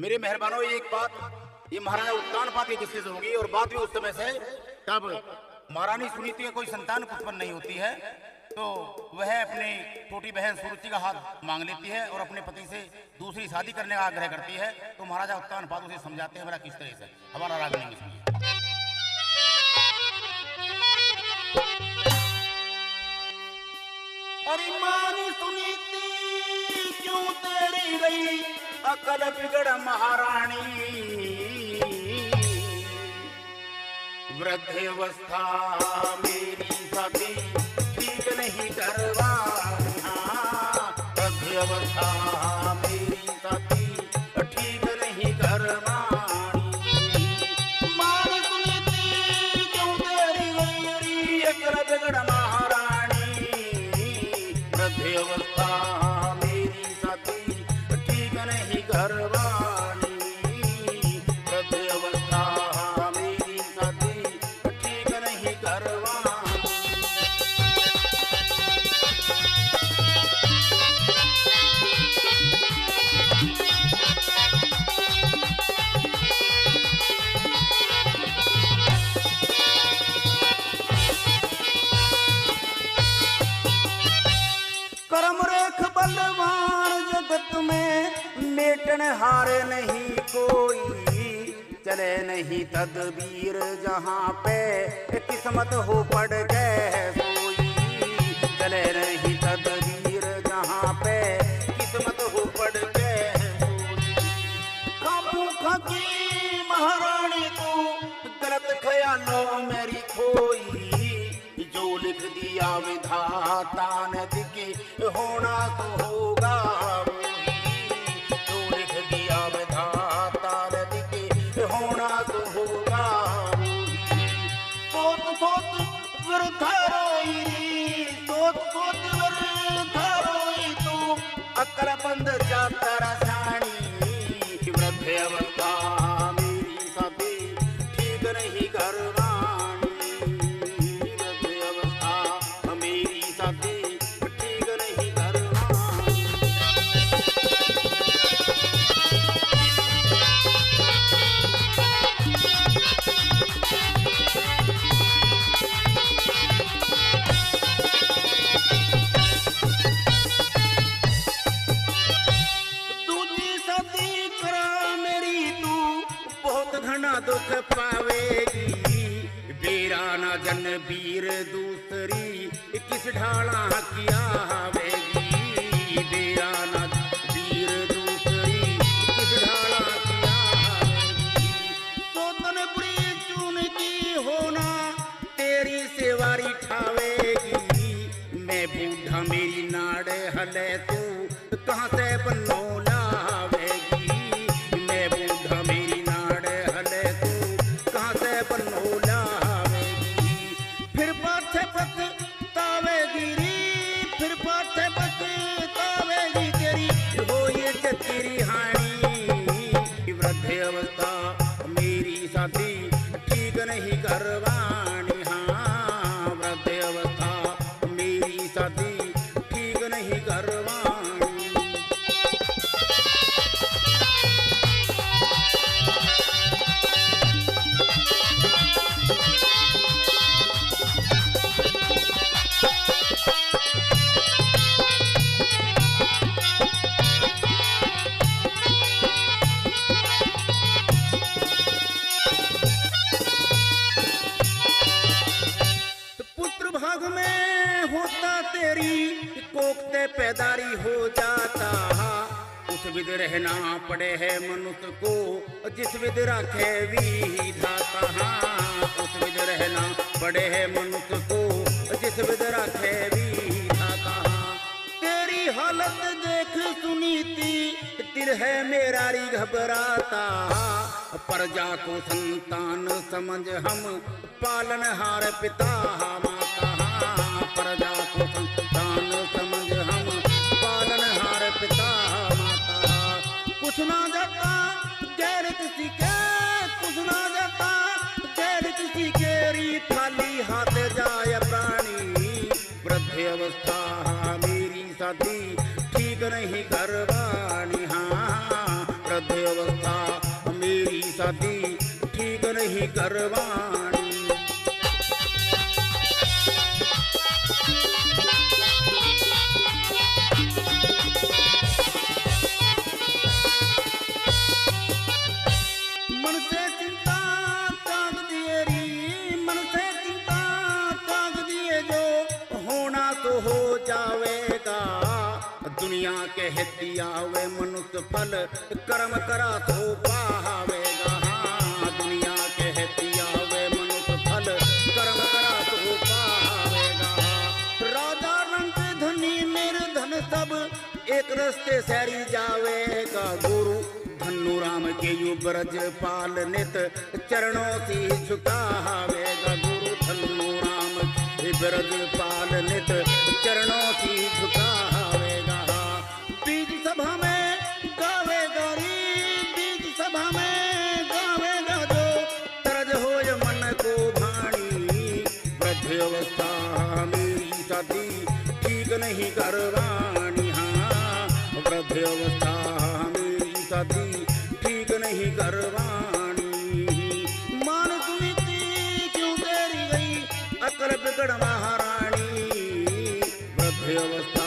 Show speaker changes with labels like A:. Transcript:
A: मेरे मेहरबानों, एक बात, ये महाराजा उत्तान पाती किससे से होगी, और बात भी उस समय से तब महारानी सुनीति का कोई संतान उत्पन्न नहीं होती है, तो वह अपनी छोटी बहन सुरुचि का हाथ मांग लेती है और अपने पति से दूसरी शादी करने का आग्रह करती है। तो महाराजा उत्तान पाद उसे समझाते हैं मेरा किस तरह से। हमारा राग नहीं सुनिए। अरे मानी सुनीति क्यों तेरी रही अकल बिगड़ महारानी, वृद्ध अवस्था मेरी सती ठीक नहीं करवानी, वृद्ध अवस्था मेरी सती ठीक नहीं करवानी। मानी सुनीति क्यों तेरी रही अकल बिगड़ महारानी, वृद्ध अवस्था मेरी सती ठीक नहीं करवानी, वृद्ध अवस्था मेरी सती ठीक नहीं करवानी। कर्म रेख बलवान जगत में मेटन हारे नहीं कोई, चले नहीं तदबीर जहाँ पे किस्मत हो पड़ गए सोई, चले नहीं तदबीर जहाँ पे किस्मत हो पड़ गए सोई। खामू खाकी महारानी तू गलत ख्यालों मेरी खोई, जो लिख दिया विधाता ने दिखे होना तो होगा वही, जो लिख दिया विधाता ने दिखे होना तो होगा वही। सोच सोच वृथा रोई, सोच सोच वृथा रोई तू अक्लमंद जाता रसानी, वृद्ध अवस्था मेरी सती ठीक नहीं करवानी, वृद्ध अवस्था मेरी सती ठीक नहीं करवानी। दूजी सती करा मेरी तू बहुत घना दुख पावेगी, बेरा न जन वीर दूसरी किस ढाला किया आवेगी, बेरा न वीर दूसरी किस ढाला किया आवेगी। तो तन बुरी चून की होना तेरी सेवारी ठावेगी, मैं बूढ़ा मेरी नाड़ हले तू कहाँ से बनो लावेगी, मैं बूढ़ा मेरी नाड़ हले तू कहाँ से बनो लावेगी। फिर पाछे पछतावेगी री, फिर पाछे पछतावेगी तेरी हो ये तेरी हानि, वृद्ध अवस्था मेरी साथी ठीक नहीं करवानी, हाँ वृद्ध अवस्था मेरी साथी ठीक नहीं करवानी। पुत्र भाग में होता तेरी कोखते पैदारी हो जाता, उस विध रहना पड़े है मनुष्य को जिस विध राखे विधाता, उस विध रहना पड़े है मनुष्य को जिस विध राखे विधाता। तेरी हालत देख सुनीति दिल है मेरा री घबराता, प्रजा को संतान समझ हम पालनहार पिता माता, प्रजा को संतान समझ हम पालनहार पिता माता। कुछ ना जाता गैर किसी के, कुछ ना जाता गैर किसी के री खाली हाथ जाए प्राणी, वृद्ध अवस्था मेरी साथी ठीक नहीं करवानी, हाँ वृद्ध अवस्था अवस्था मेरी शादी ठीक नहीं करवानी। मन से चिंता त्याग दिए री, मन से चिंता त्याग दिए जो होना तो हो जावेगा। दुनिया के हितिया वे मनुष्य फल कर्म करा तो पावेगा। हाँ, दुनिया के हितिया वे मनुष्य फल कर्म करा तो पावेगा। राजा रंग धनी निर्धन सब एक रस्ते सैरी जावेगा। गुरु धनु राम के यु ब्रज पाल नित चरणों से झुकावेगा। गुरु धनु राम के ब्रज पाल नित चरणों से झुकावेगा। बीज सभा में गावेगा री, बीज सभा में गावेगा जो तरज होय मन को भाणी। वृद्ध अवस्था मेरी शादी ठीक नहीं करवानी। हाँ, वृद्ध अवस्था मेरी शादी ठीक नहीं करवानी। मान सुनीति क्यों तेरी गई अकल बिगड़ महारानी। वृद्ध अवस्था